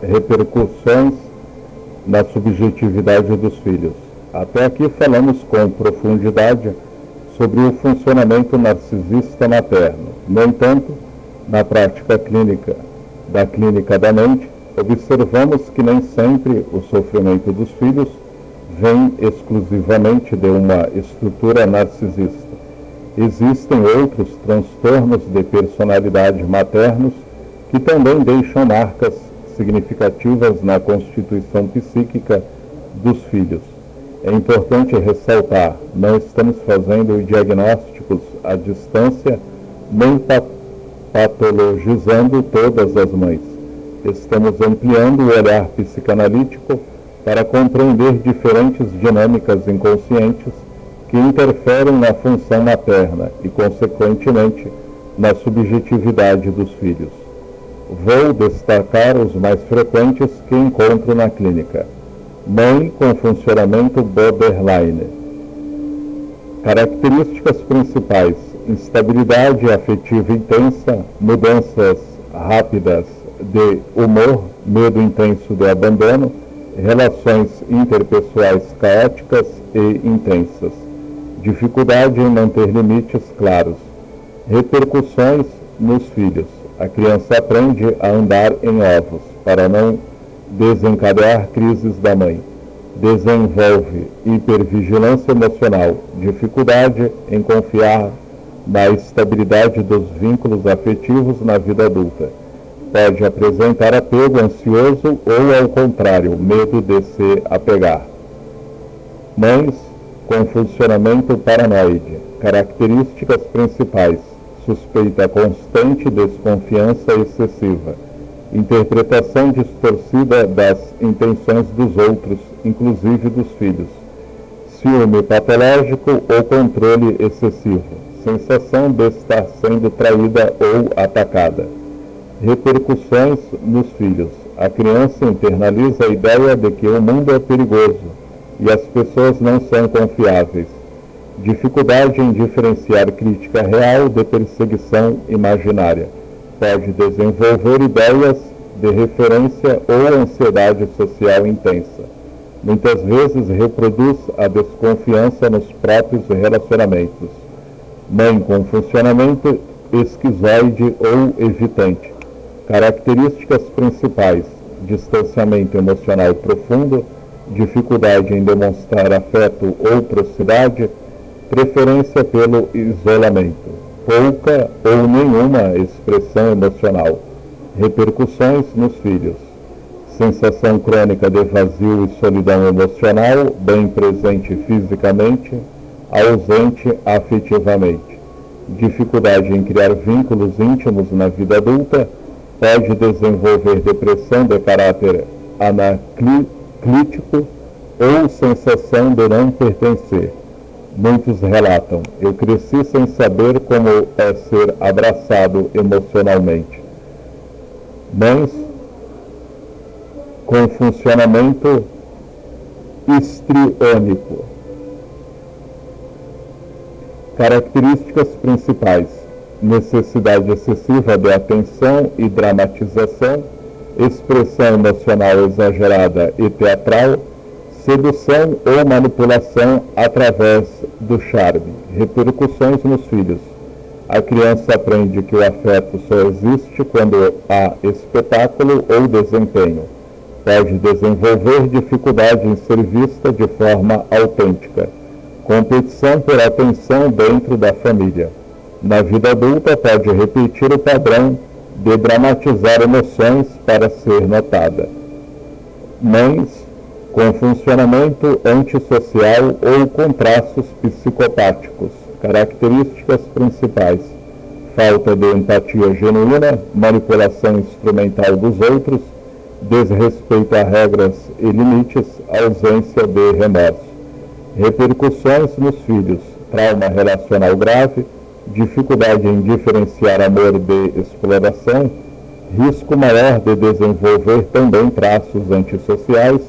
repercussões na subjetividade dos filhos. Até aqui falamos com profundidade sobre o funcionamento narcisista materno. No entanto, Na prática clínica da clínica da mente, observamos que nem sempre o sofrimento dos filhos vem exclusivamente de uma estrutura narcisista. Existem outros transtornos de personalidade maternos que também deixam marcas significativas na constituição psíquica dos filhos. É importante ressaltar, não estamos fazendo diagnósticos à distância, nem patologizando todas as mães. Estamos ampliando o olhar psicanalítico para compreender diferentes dinâmicas inconscientes que interferem na função materna e, consequentemente, na subjetividade dos filhos. Vou destacar os mais frequentes que encontro na clínica. Mãe com funcionamento borderline. Características principais: instabilidade afetiva intensa, mudanças rápidas de humor, medo intenso de abandono, relações interpessoais caóticas e intensas, dificuldade em manter limites claros. Repercussões nos filhos: a criança aprende a andar em ovos para não desencadear crises da mãe. Desenvolve hipervigilância emocional, dificuldade em confiar na estabilidade dos vínculos afetivos na vida adulta. Pode apresentar apego ansioso ou, ao contrário, medo de se apegar. Mães com funcionamento paranoide. Características principais: suspeita constante, desconfiança excessiva, interpretação distorcida das intenções dos outros, inclusive dos filhos, ciúme patológico ou controle excessivo, sensação de estar sendo traída ou atacada. Repercussões nos filhos: a criança internaliza a ideia de que o mundo é perigoso e as pessoas não são confiáveis. Dificuldade em diferenciar crítica real de perseguição imaginária. Pode desenvolver ideias de referência ou ansiedade social intensa. Muitas vezes reproduz a desconfiança nos próprios relacionamentos. Mãe com funcionamento esquizoide ou evitante. Características principais: distanciamento emocional profundo, dificuldade em demonstrar afeto ou proximidade, preferência pelo isolamento, pouca ou nenhuma expressão emocional. Repercussões nos filhos: sensação crônica de vazio e solidão emocional, bem presente fisicamente, ausente afetivamente. Dificuldade em criar vínculos íntimos na vida adulta, pode desenvolver depressão de caráter anaclítico ou sensação de não pertencer. Muitos relatam: eu cresci sem saber como é ser abraçado emocionalmente. Mães com funcionamento histriônico. Características principais: necessidade excessiva de atenção e dramatização, expressão emocional exagerada e teatral, sedução ou manipulação através do charme. Repercussões nos filhos: a criança aprende que o afeto só existe quando há espetáculo ou desempenho. Pode desenvolver dificuldade em ser vista de forma autêntica. Competição por atenção dentro da família. Na vida adulta, pode repetir o padrão de dramatizar emoções para ser notada. Mães com funcionamento antissocial ou com traços psicopáticos. Características principais: falta de empatia genuína, manipulação instrumental dos outros, desrespeito a regras e limites, ausência de remorso. Repercussões nos filhos: trauma relacional grave, dificuldade em diferenciar amor de exploração, risco maior de desenvolver também traços antissociais,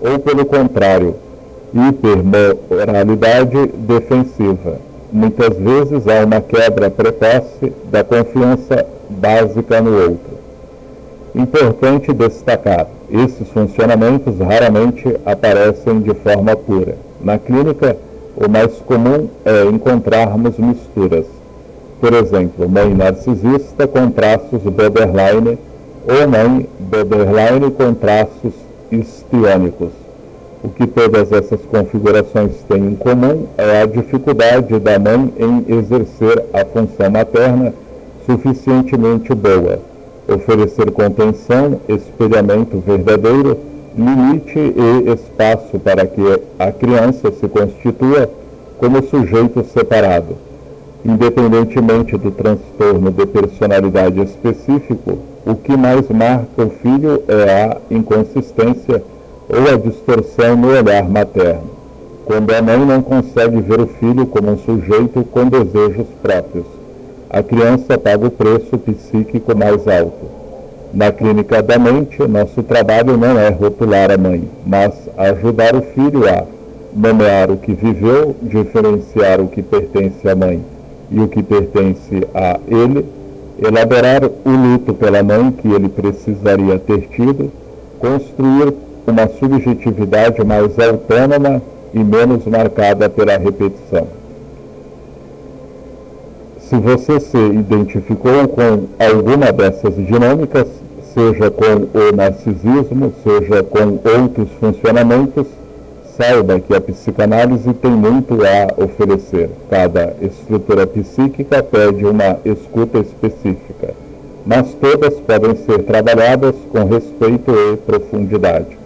ou pelo contrário, hipermoralidade defensiva. Muitas vezes há uma quebra precoce da confiança básica no outro. Importante destacar: esses funcionamentos raramente aparecem de forma pura. Na clínica, o mais comum é encontrarmos misturas. Por exemplo, mãe narcisista com traços borderline ou mãe borderline com traços histriônicos. O que todas essas configurações têm em comum é a dificuldade da mãe em exercer a função materna suficientemente boa, oferecer contenção, espelhamento verdadeiro, limite e espaço para que a criança se constitua como sujeito separado. Independentemente do transtorno de personalidade específico, o que mais marca o filho é a inconsistência ou a distorção no olhar materno, quando a mãe não consegue ver o filho como um sujeito com desejos próprios. A criança paga o preço psíquico mais alto. Na clínica da mente, nosso trabalho não é rotular a mãe, mas ajudar o filho a nomear o que viveu, diferenciar o que pertence à mãe e o que pertence a ele, elaborar o luto pela mãe que ele precisaria ter tido, construir uma subjetividade mais autônoma e menos marcada pela repetição. Se você se identificou com alguma dessas dinâmicas, seja com o narcisismo, seja com outros funcionamentos, saiba que a psicanálise tem muito a oferecer. Cada estrutura psíquica pede uma escuta específica, mas todas podem ser trabalhadas com respeito e profundidade.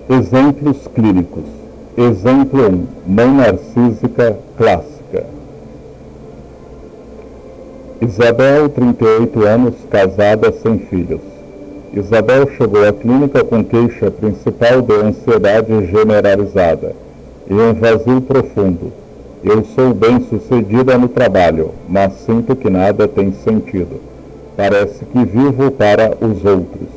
Exemplos clínicos. Exemplo 1. Mãe narcísica clássica. Isabel, 38 anos, casada, sem filhos. Isabel chegou à clínica com queixa principal de ansiedade generalizada e um vazio profundo. Eu sou bem-sucedida no trabalho, mas sinto que nada tem sentido. Parece que vivo para os outros.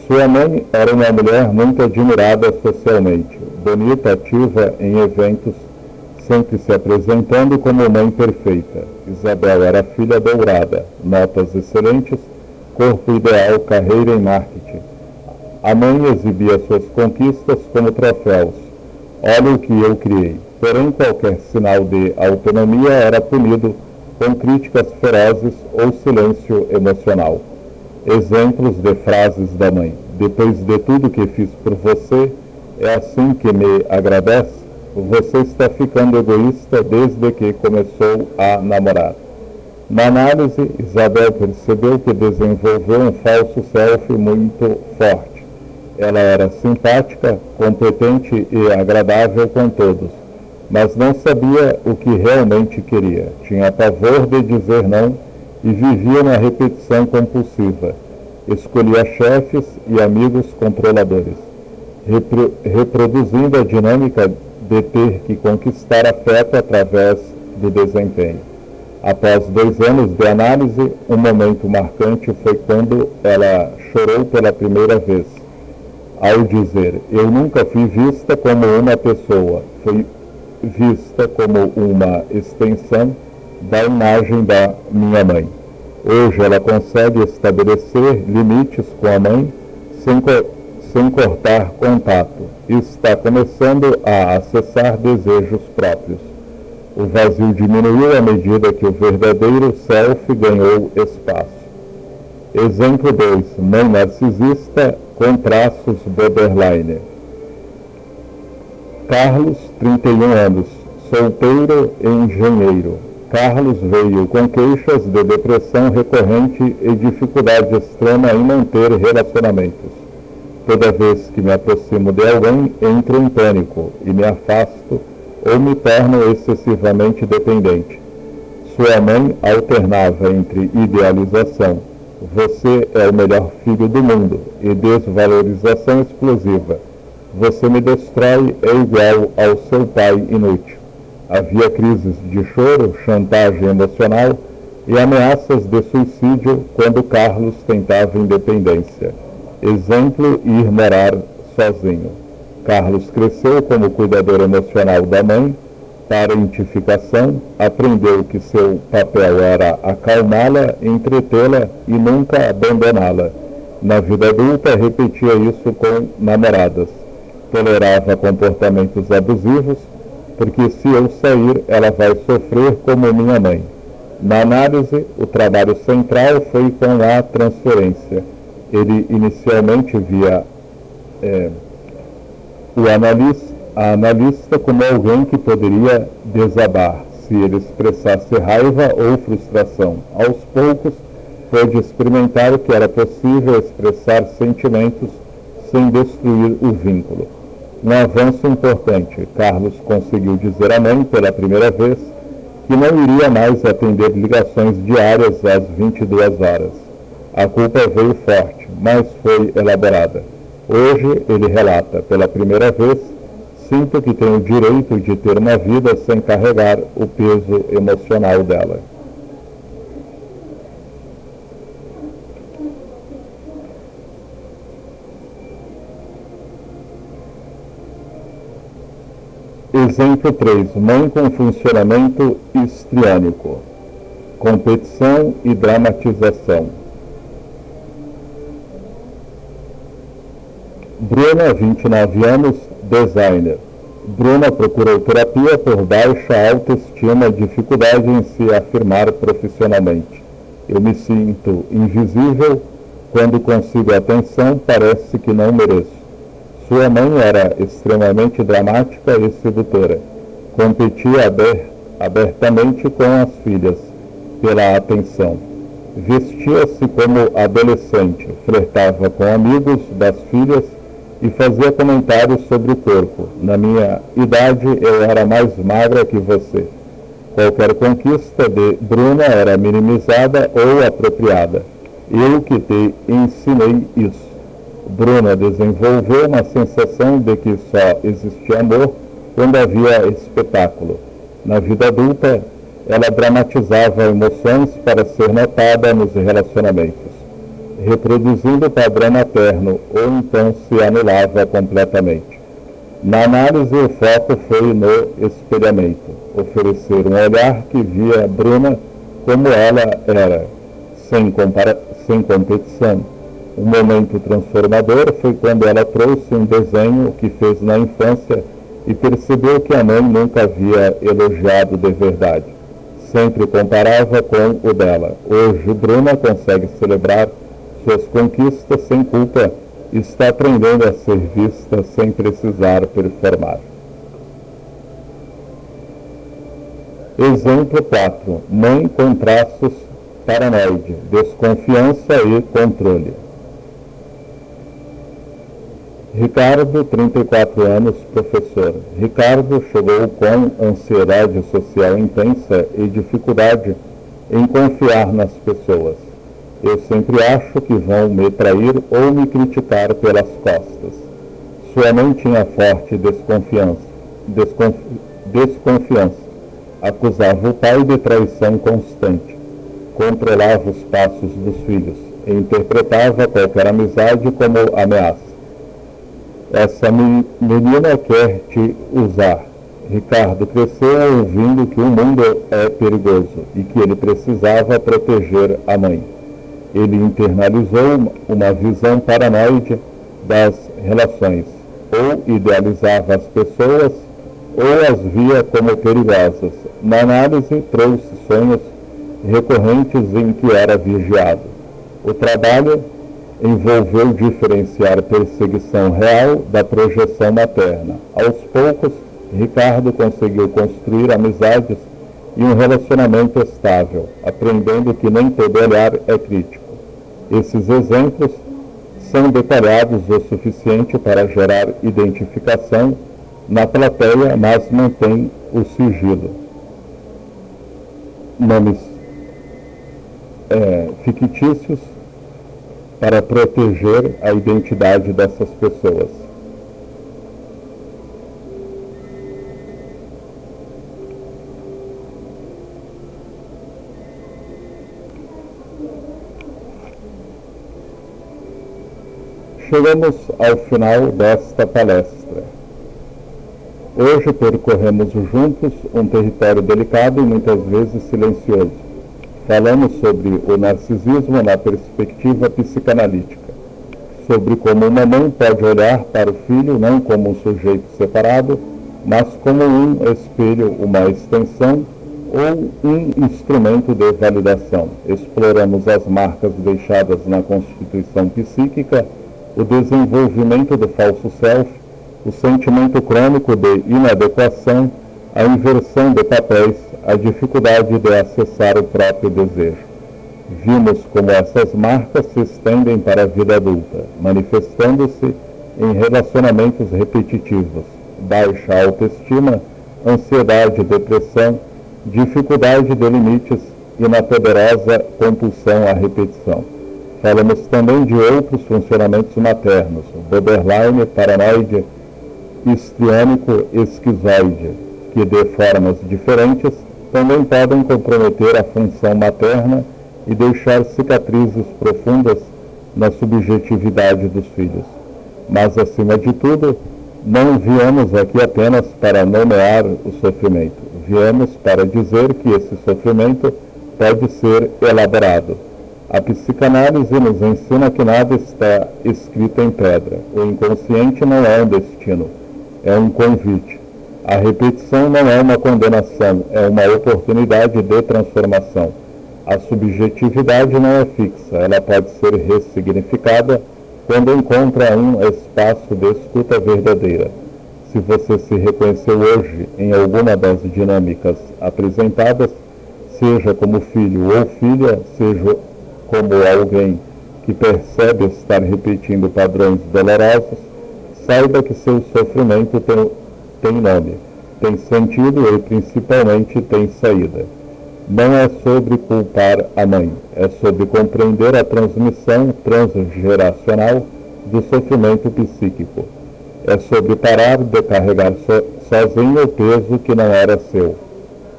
Sua mãe era uma mulher muito admirada socialmente, bonita, ativa em eventos, sempre se apresentando como mãe perfeita. Isabel era filha dourada, notas excelentes, corpo ideal, carreira em marketing. A mãe exibia suas conquistas como troféus. Olha o que eu criei. Porém, qualquer sinal de autonomia era punido com críticas ferozes ou silêncio emocional. Exemplos de frases da mãe. Depois de tudo que fiz por você, é assim que me agradece? Você está ficando egoísta desde que começou a namorar. Na análise, Isabel percebeu que desenvolveu um falso self muito forte. Ela era simpática, competente e agradável com todos, mas não sabia o que realmente queria. Tinha pavor de dizer não e vivia na repetição compulsiva. Escolhia chefes e amigos controladores, reproduzindo a dinâmica de ter que conquistar afeto através do desempenho. Após 2 anos de análise, um momento marcante foi quando ela chorou pela primeira vez, ao dizer: eu nunca fui vista como uma pessoa, fui vista como uma extensão da imagem da minha mãe. Hoje ela consegue estabelecer limites com a mãe sem cortar contato e está começando a acessar desejos próprios. O vazio diminuiu à medida que o verdadeiro self ganhou espaço. Exemplo 2. Mãe narcisista com traços borderline. Carlos, 31 anos, solteiro e engenheiro. Carlos veio com queixas de depressão recorrente e dificuldade extrema em manter relacionamentos. Toda vez que me aproximo de alguém, entro em pânico e me afasto ou me torno excessivamente dependente. Sua mãe alternava entre idealização, você é o melhor filho do mundo, e desvalorização explosiva, você me destrói, é igual ao seu pai inútil. Havia crises de choro, chantagem emocional e ameaças de suicídio quando Carlos tentava independência. Exemplo: ir morar sozinho. Carlos cresceu como cuidador emocional da mãe, parentificação, aprendeu que seu papel era acalmá-la, entretê-la e nunca abandoná-la. Na vida adulta, repetia isso com namoradas. Tolerava comportamentos abusivos, porque se eu sair, ela vai sofrer como minha mãe. Na análise, o trabalho central foi com a transferência. Ele inicialmente via a analista como alguém que poderia desabar, se ele expressasse raiva ou frustração. Aos poucos, pôde experimentar que era possível expressar sentimentos sem destruir o vínculo. Um avanço importante. Carlos conseguiu dizer à mãe, pela primeira vez, que não iria mais atender ligações diárias às 22 horas. A culpa veio forte, mas foi elaborada. Hoje, ele relata, pela primeira vez, sinto que tenho o direito de ter uma vida sem carregar o peso emocional dela. Exemplo 3. Mãe com funcionamento histriônico. Competição e dramatização. Bruna, 29 anos, designer. Bruna procurou terapia por baixa autoestima e dificuldade em se afirmar profissionalmente. Eu me sinto invisível, quando consigo atenção, parece que não mereço. Sua mãe era extremamente dramática e sedutora. Competia abertamente com as filhas, pela atenção. Vestia-se como adolescente, flertava com amigos das filhas e fazia comentários sobre o corpo. Na minha idade, eu era mais magra que você. Qualquer conquista de Bruna era minimizada ou apropriada. Eu que te ensinei isso. Bruna desenvolveu uma sensação de que só existia amor quando havia espetáculo. Na vida adulta, ela dramatizava emoções para ser notada nos relacionamentos, reproduzindo o padrão materno, ou então se anulava completamente. Na análise, o foco foi no espelhamento, oferecer um olhar que via Bruna como ela era, sem competição. Um momento transformador foi quando ela trouxe um desenho que fez na infância e percebeu que a mãe nunca havia elogiado de verdade. Sempre comparava com o dela. Hoje, Bruna consegue celebrar suas conquistas sem culpa e está aprendendo a ser vista sem precisar performar. Exemplo 4. Mãe com traços paranoide, desconfiança e controle. Ricardo, 34 anos, professor. Ricardo chegou com ansiedade social intensa e dificuldade em confiar nas pessoas. Eu sempre acho que vão me trair ou me criticar pelas costas. Sua mãe tinha forte desconfiança. Acusava o pai de traição constante. Controlava os passos dos filhos e interpretava qualquer amizade como ameaça. Essa menina quer te usar. Ricardo cresceu ouvindo que o mundo é perigoso e que ele precisava proteger a mãe. Ele internalizou uma visão paranoide das relações, ou idealizava as pessoas, ou as via como perigosas. Na análise, trouxe sonhos recorrentes em que era vigiado. O trabalho envolveu diferenciar perseguição real da projeção materna. Aos poucos, Ricardo conseguiu construir amizades e um relacionamento estável, aprendendo que nem todo olhar é crítico. Esses exemplos são detalhados o suficiente para gerar identificação na plateia, mas mantém o sigilo. Nomes fictícios para proteger a identidade dessas pessoas. Chegamos ao final desta palestra. Hoje percorremos juntos um território delicado e muitas vezes silencioso. Falamos sobre o narcisismo na perspectiva psicanalítica. sobre como uma mãe pode olhar para o filho não como um sujeito separado, mas como um espelho, uma extensão ou um instrumento de validação. Exploramos as marcas deixadas na constituição psíquica, o desenvolvimento do falso self, o sentimento crônico de inadequação, a inversão de papéis, a dificuldade de acessar o próprio desejo. Vimos como essas marcas se estendem para a vida adulta, manifestando-se em relacionamentos repetitivos, baixa autoestima, ansiedade, depressão, dificuldade de limites e na poderosa compulsão à repetição. Falamos também de outros funcionamentos maternos, borderline, paranoide, histriônico, esquizoide, que de formas diferentes também podem comprometer a função materna e deixar cicatrizes profundas na subjetividade dos filhos. Mas, acima de tudo, não viemos aqui apenas para nomear o sofrimento. Viemos para dizer que esse sofrimento pode ser elaborado. A psicanálise nos ensina que nada está escrito em pedra. O inconsciente não é um destino, é um convite. A repetição não é uma condenação, é uma oportunidade de transformação. A subjetividade não é fixa, ela pode ser ressignificada quando encontra um espaço de escuta verdadeira. Se você se reconheceu hoje em alguma das dinâmicas apresentadas, seja como filho ou filha, seja como alguém que percebe estar repetindo padrões dolorosos, saiba que seu sofrimento tem nome, tem sentido e principalmente tem saída. Não é sobre culpar a mãe, é sobre compreender a transmissão transgeracional do sofrimento psíquico. É sobre parar de carregar sozinho o peso que não era seu.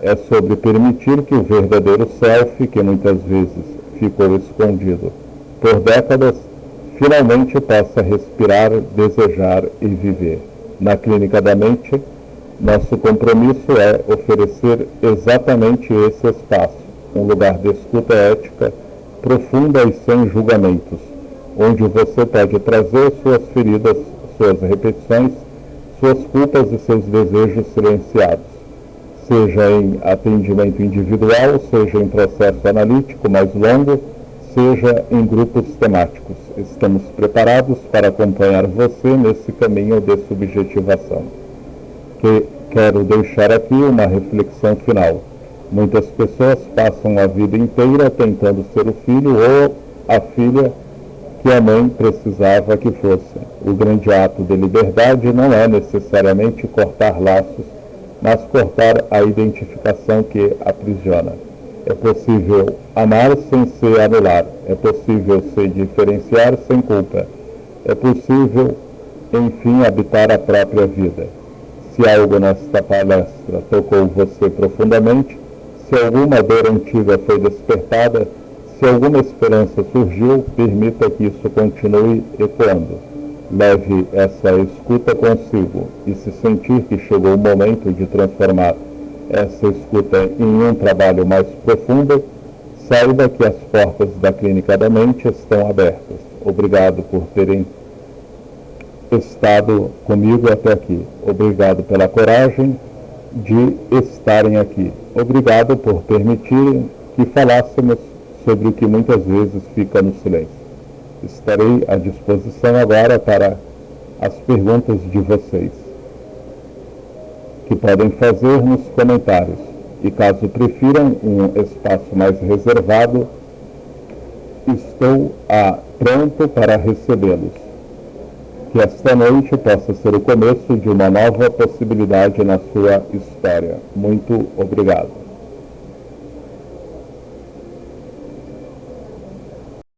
É sobre permitir que o verdadeiro self, que muitas vezes ficou escondido por décadas, finalmente possa respirar, desejar e viver. Na Clínica da Mente, nosso compromisso é oferecer exatamente esse espaço, um lugar de escuta ética, profunda e sem julgamentos, onde você pode trazer suas feridas, suas repetições, suas culpas e seus desejos silenciados, seja em atendimento individual, seja em processo analítico mais longo, seja em grupos temáticos. Estamos preparados para acompanhar você nesse caminho de subjetivação. Quero deixar aqui uma reflexão final. Muitas pessoas passam a vida inteira tentando ser o filho ou a filha que a mãe precisava que fosse. O grande ato de liberdade não é necessariamente cortar laços, mas cortar a identificação que aprisiona. É possível amar sem se anular. É possível se diferenciar sem culpa. É possível, enfim, habitar a própria vida. Se algo nesta palestra tocou você profundamente, se alguma dor antiga foi despertada, se alguma esperança surgiu, permita que isso continue ecoando. Leve essa escuta consigo e, se sentir que chegou o momento de transformar essa escuta em um trabalho mais profundo, saiba que as portas da Clínica da Mente estão abertas. Obrigado por terem estado comigo até aqui. Obrigado pela coragem de estarem aqui. Obrigado por permitirem que falássemos sobre o que muitas vezes fica no silêncio. Estarei à disposição agora para as perguntas de vocês, que podem fazer nos comentários. E caso prefiram um espaço mais reservado, estou pronto para recebê-los. Que esta noite possa ser o começo de uma nova possibilidade na sua história. Muito obrigado.